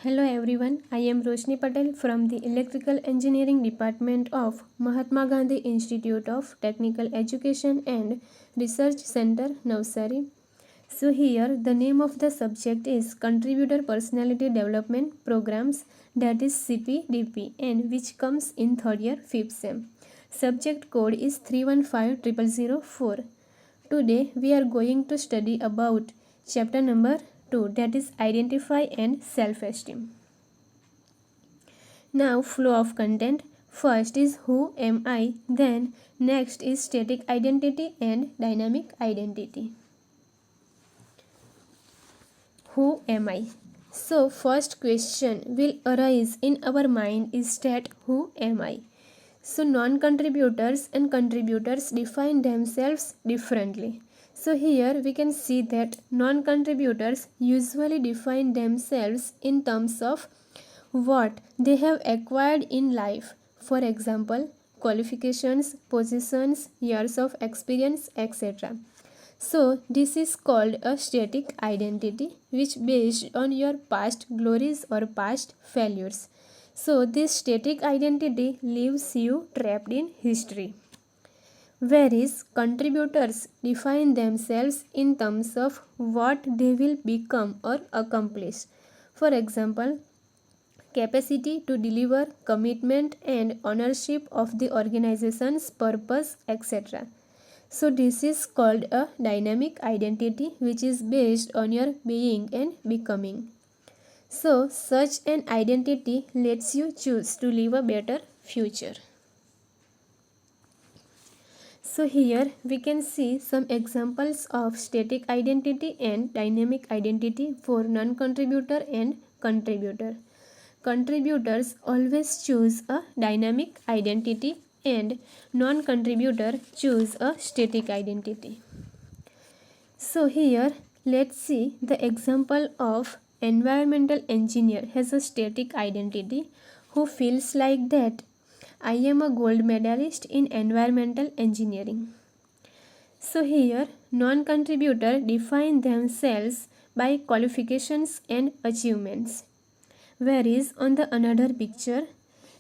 Hello everyone, I am Roshni Patel from the Electrical Engineering Department of Mahatma Gandhi Institute of Technical Education and Research Center, Navsari. So here the name of the subject is Contributor Personality Development Programs, that is CPDP, and which comes in third year 5th sem. Subject code is 315004. Today we are going to study about chapter number 2, that is Identify and Self-Esteem. Now flow of content. First is who am I, then next is static identity and dynamic identity. Who am I? So first question will arise in our mind is that who am I? So non-contributors and contributors define themselves differently. So here we can see that non-contributors usually define themselves in terms of what they have acquired in life. For example, qualifications, positions, years of experience, etc. So this is called a static identity, which based on your past glories or past failures. So this static identity leaves you trapped in history. Whereas contributors define themselves in terms of what they will become or accomplish. For example, capacity to deliver, commitment and ownership of the organization's purpose, etc. So this is called a dynamic identity, which is based on your being and becoming. So such an identity lets you choose to live a better future. So here we can see some examples of static identity and dynamic identity for non-contributor and contributor. Contributors always choose a dynamic identity and non-contributor choose a static identity. So here let's see the example of environmental engineer has a static identity who feels like that I am a gold medalist in environmental engineering. So here non-contributor define themselves by qualifications and achievements. Whereas on the another picture,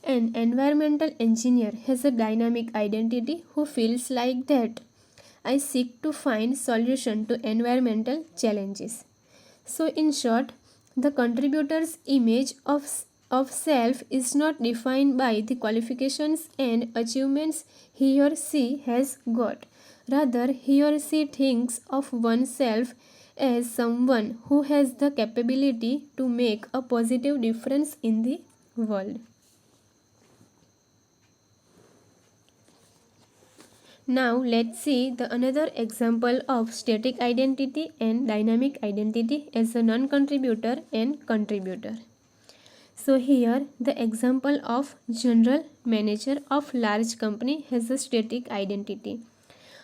an environmental engineer has a dynamic identity who feels like that I seek to find solution to environmental challenges. So in short, the contributor's image of self is not defined by the qualifications and achievements he or she has got. Rather, he or she thinks of oneself as someone who has the capability to make a positive difference in the world. Now let's see the another example of static identity and dynamic identity as a non-contributor and contributor. So here the example of general manager of large company has a static identity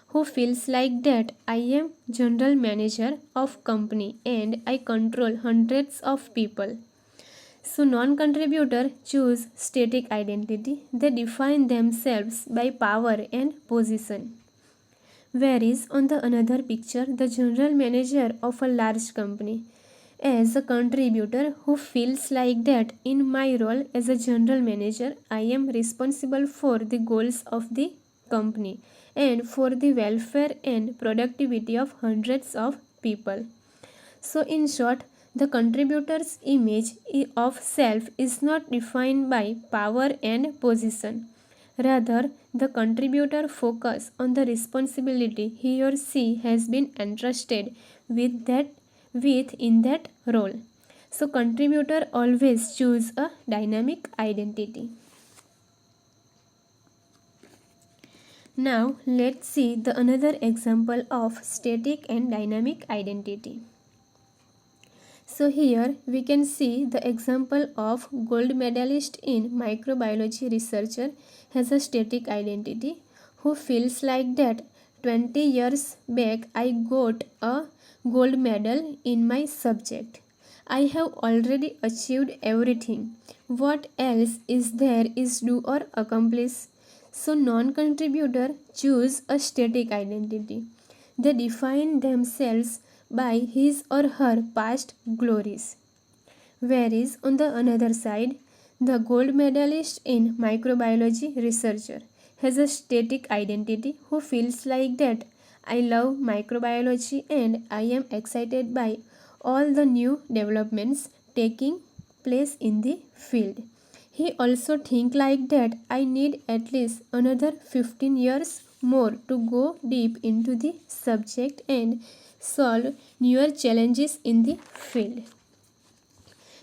who feels like that I am general manager of company and I control hundreds of people. So non-contributor choose static identity. They define themselves by power and position. Whereas on the another picture, the general manager of a large company as a contributor who feels like that in my role as a general manager, I am responsible for the goals of the company and for the welfare and productivity of hundreds of people. So in short, the contributor's image of self is not defined by power and position. Rather, the contributor focus on the responsibility he or she has been entrusted with in that role. So contributor always choose a dynamic identity. Now let's see the another example of static and dynamic identity. So here we can see the example of gold medalist in microbiology researcher has a static identity who feels like that 20 years back I got a gold medal in my subject. I have already achieved everything. What else is there is do or accomplish? So non-contributor choose a static identity. They define themselves by his or her past glories. Whereas on the another side, the gold medalist in microbiology researcher has a static identity who feels like that I love microbiology and I am excited by all the new developments taking place in the field. He also think like that I need at least another 15 years more to go deep into the subject and solve newer challenges in the field.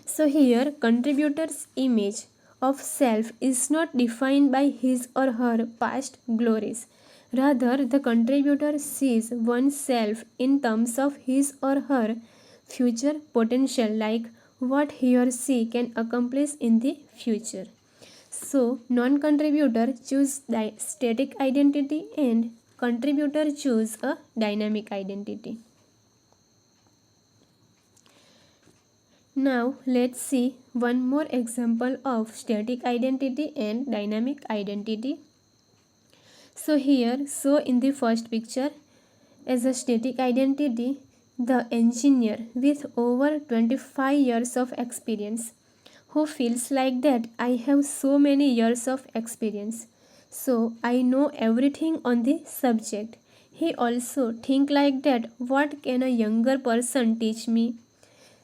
So here contributor's image of self is not defined by his or her past glories. Rather, the contributor sees oneself in terms of his or her future potential, like what he or she can accomplish in the future. So, non-contributor choose static identity and contributor choose a dynamic identity. Now let's see one more example of static identity and dynamic identity. So in the first picture, as a static identity, the engineer with over 25 years of experience who feels like that I have so many years of experience, so I know everything on the subject. He also think like that what can a younger person teach me?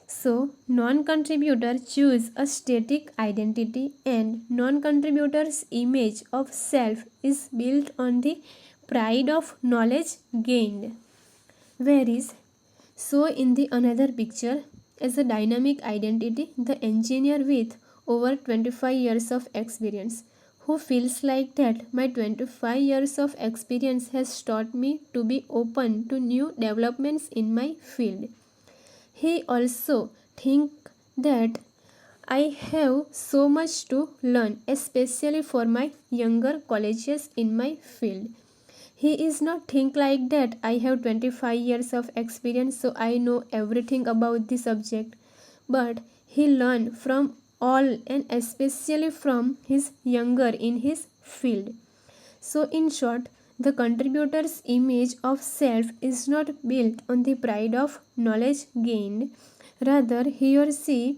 So, non-contributor choose a static identity and non-contributor's image of self is built on the pride of knowledge gained. Whereas, so in the another picture, as a dynamic identity, the engineer with over 25 years of experience who feels like that my 25 years of experience has taught me to be open to new developments in my field. He also thinks that I have so much to learn, especially for my younger colleagues in my field. He is not think like that I have 25 years of experience so I know everything about the subject, but he learn from all and especially from his younger in his field. So in short, the contributor's image of self is not built on the pride of knowledge gained. Rather, he or she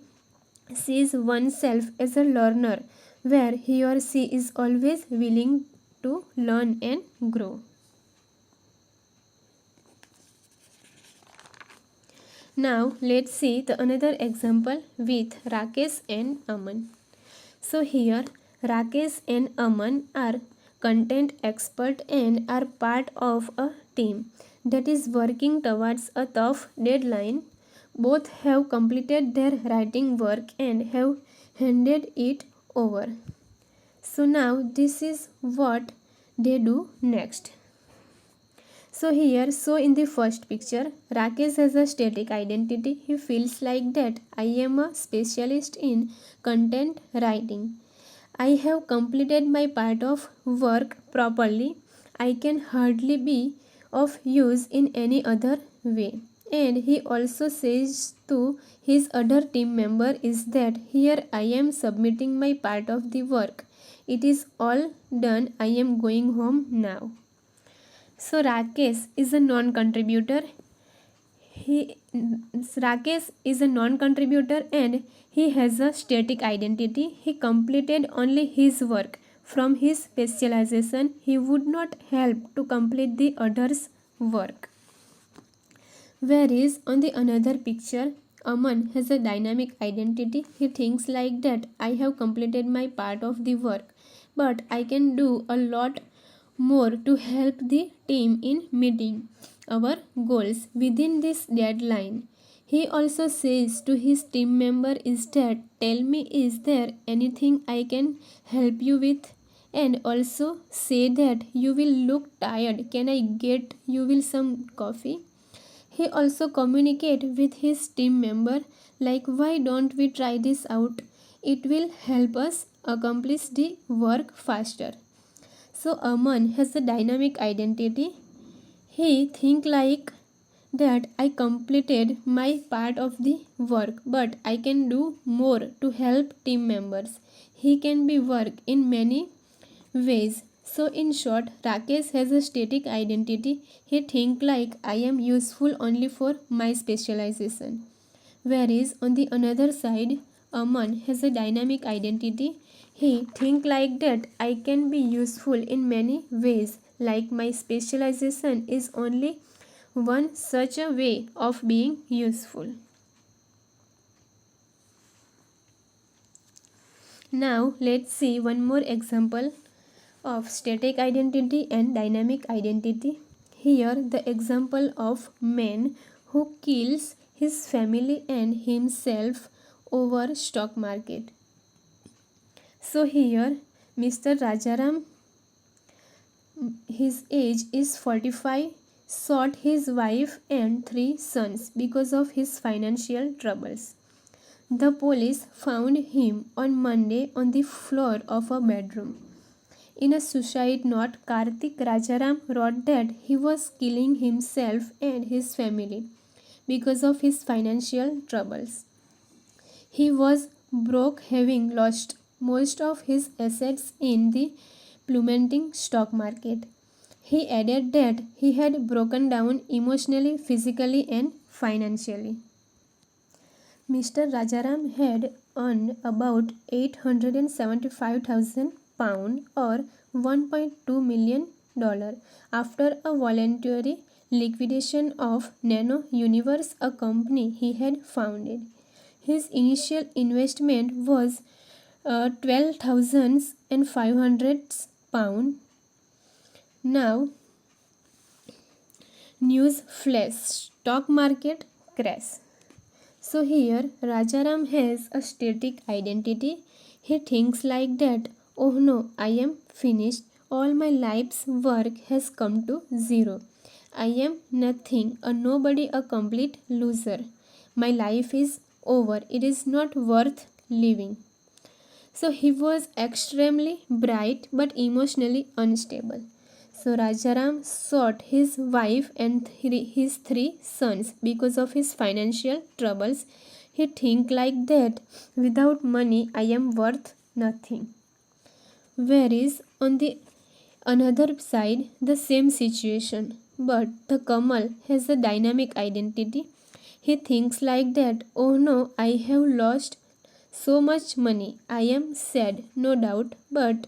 sees oneself as a learner, where he or she is always willing to learn and grow. Now, let's see the another example with Rakesh and Aman. So here, Rakesh and Aman are content expert and are part of a team that is working towards a tough deadline. Both have completed their writing work and have handed it over. So now this is what they do next. So in the first picture, Rakesh has a static identity. He feels like that I am a specialist in content writing. I have completed my part of work properly. I can hardly be of use in any other way. And he also says to his other team member is that here I am submitting my part of the work. It is all done. I am going home now. So Rakesh is a non-contributor. Rakesh is a non-contributor and he has a static identity. He completed only his work. From his specialization, he would not help to complete the others' work. Whereas on the another picture, Aman has a dynamic identity. He thinks like that I have completed my part of the work, but I can do a lot more to help the team in meeting our goals within this deadline. He also says to his team member is that tell me is there anything I can help you with, and also say that you will look tired, can I get you will some coffee. He also communicate with his team member like why don't we try this out, it will help us accomplish the work faster. So Aman has a dynamic identity. He think like that I completed my part of the work, but I can do more to help team members. He can be work in many ways. So in short, Rakesh has a static identity. He think like I am useful only for my specialization. Whereas on the another side, Aman has a dynamic identity. He think like that I can be useful in many ways, like my specialization is only one such a way of being useful. Now let's see one more example of static identity and dynamic identity. Here the example of man who kills his family and himself over stock market. So here Mr. Rajaram, his age is 45, shot his wife and 3 sons because of his financial troubles. The police found him on Monday on the floor of a bedroom. In a suicide note, Karthik Rajaram wrote that he was killing himself and his family because of his financial troubles. He was broke, having lost most of his assets in the plummeting stock market. He added that he had broken down emotionally, physically, and financially. Mr. Rajaram had earned about £875,000 or $1.2 million after a voluntary liquidation of Nano Universe, a company he had founded. His initial investment was £12,500. Now, news flash: stock market crash. So here Rajaram has a static identity. He thinks like that, oh no, I am finished. All my life's work has come to zero. I am nothing, a nobody, a complete loser. My life is over. It is not worth living. So he was extremely bright but emotionally unstable. So Rajaram shot his wife and his 3 sons because of his financial troubles. He think like that, without money I am worth nothing. Whereas on the another side, the same situation, but the Kamal has a dynamic identity. He thinks like that, oh no, I have lost so much money. I am sad, no doubt, but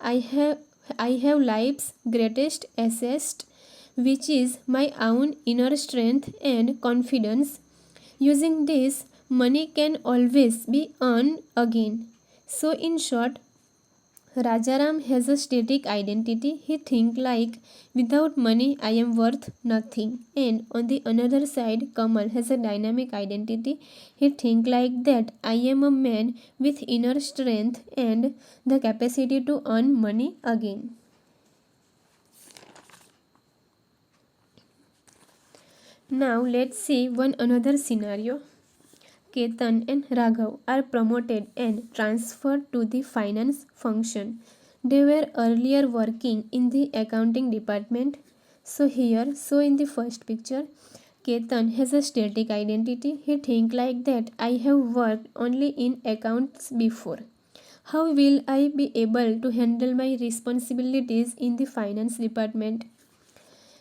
I have life's greatest asset, which is my own inner strength and confidence. Using this, money can always be earned again. So in short, Rajaram has a static identity. He thinks like, without money I am worth nothing. And on the another side, Kamal has a dynamic identity. He thinks like that, I am a man with inner strength and the capacity to earn money again. Now let's see one another scenario. Ketan and Raghav are promoted and transferred to the finance function. They were earlier working in the accounting department. So in the first picture, Ketan has a static identity. He thinks like that, I have worked only in accounts before. How will I be able to handle my responsibilities in the finance department?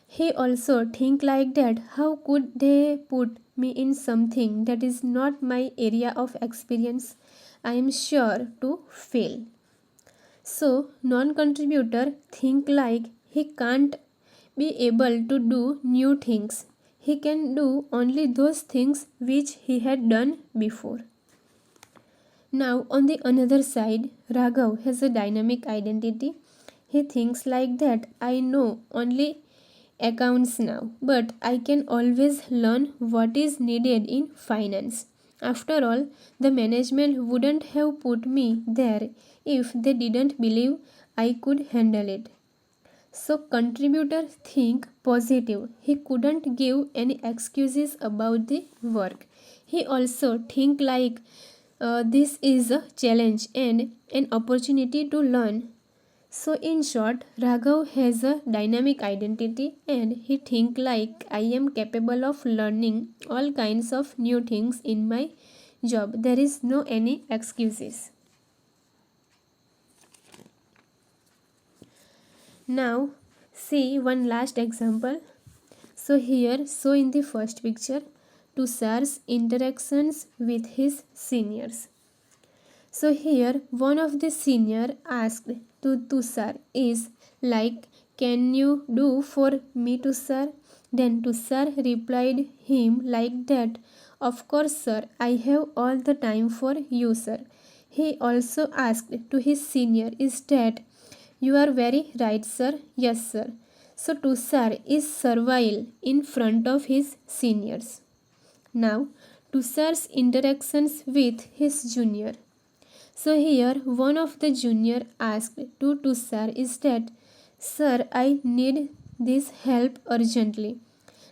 He also think like that, how could they put me in something that is not my area of experience? I am sure to fail. So non-contributor think like he can't be able to do new things. He can do only those things which he had done before. Now on the another side, Raghav has a dynamic identity. He thinks like that, I know only accounts now, but I can always learn what is needed in finance. After all, the management wouldn't have put me there if they didn't believe I could handle it. So contributor think positive. He couldn't give any excuses about the work. He also think like this is a challenge and an opportunity to learn. So in short, Raghav has a dynamic identity and he think like, I am capable of learning all kinds of new things in my job. There is no any excuses. Now see one last example. So in the first picture, Tushar's interactions with his seniors. So here one of the senior asked to Tushar is like, can you do for me, Tushar? Then Tushar replied him like that, of course sir, I have all the time for you sir. He also asked to his senior, is that, you are very right sir, yes sir. So Tushar is servile in front of his seniors. Now Tushar's interactions with his junior. So here one of the junior asked to Tushar is that, sir, I need this help urgently.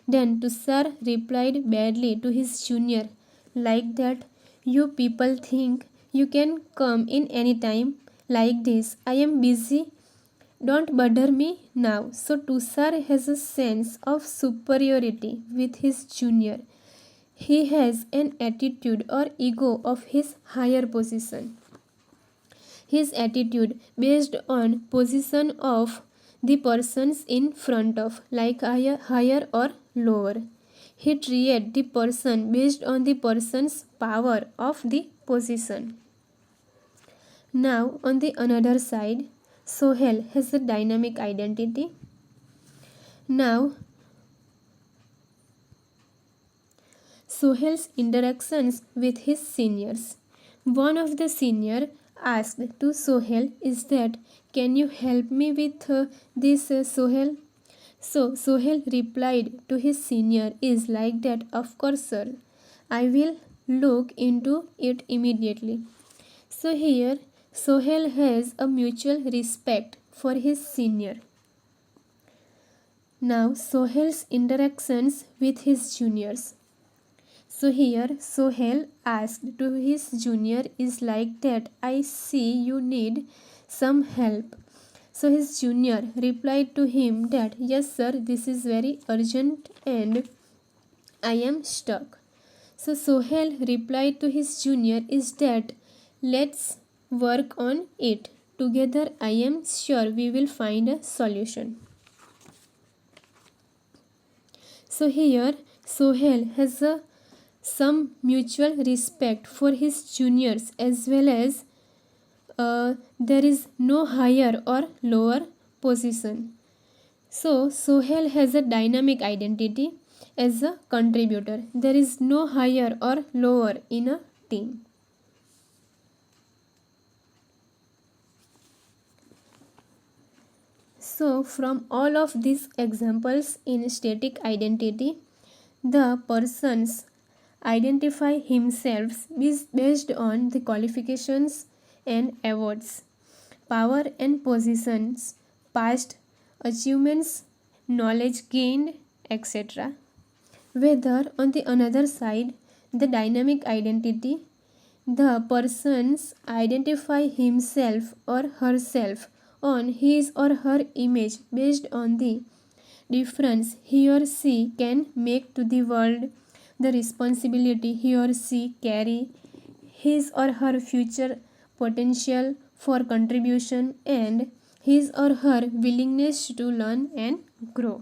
Then Tushar replied badly to his junior like that, you people think you can come in any time like this. I am busy. Don't bother me now. So Tushar has a sense of superiority with his junior. He has an attitude or ego of his higher position. His attitude based on position of the persons in front of, like higher or lower. He treated the person based on the person's power of the position. Now on the another side, Sohel has a dynamic identity. Now Sohel's interactions with his seniors. One of the senior asked to Sohel is that, can you help me with this Sohel? So Sohel replied to his senior is like that, of course sir, I will look into it immediately. So here Sohel has a mutual respect for his senior. Now Sohel's interactions with his juniors. So here Sohel asked to his junior is like that, I see you need some help. So his junior replied to him that, yes sir, this is very urgent and I am stuck. So Sohel replied to his junior is that, let's work on it. Together I am sure we will find a solution. So here Sohel has some mutual respect for his juniors, as well as there is no higher or lower position. So Sohel has a dynamic identity as a contributor. There is no higher or lower in a team. So from all of these examples in static identity, the persons identify himself based on the qualifications and awards, power and positions, past achievements, knowledge gained, etc. Whether on the another side, the dynamic identity, the persons identify himself or herself on his or her image based on the difference he or she can make to the world, the responsibility he or she carry, his or her future potential for contribution, and his or her willingness to learn and grow.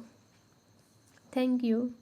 Thank you.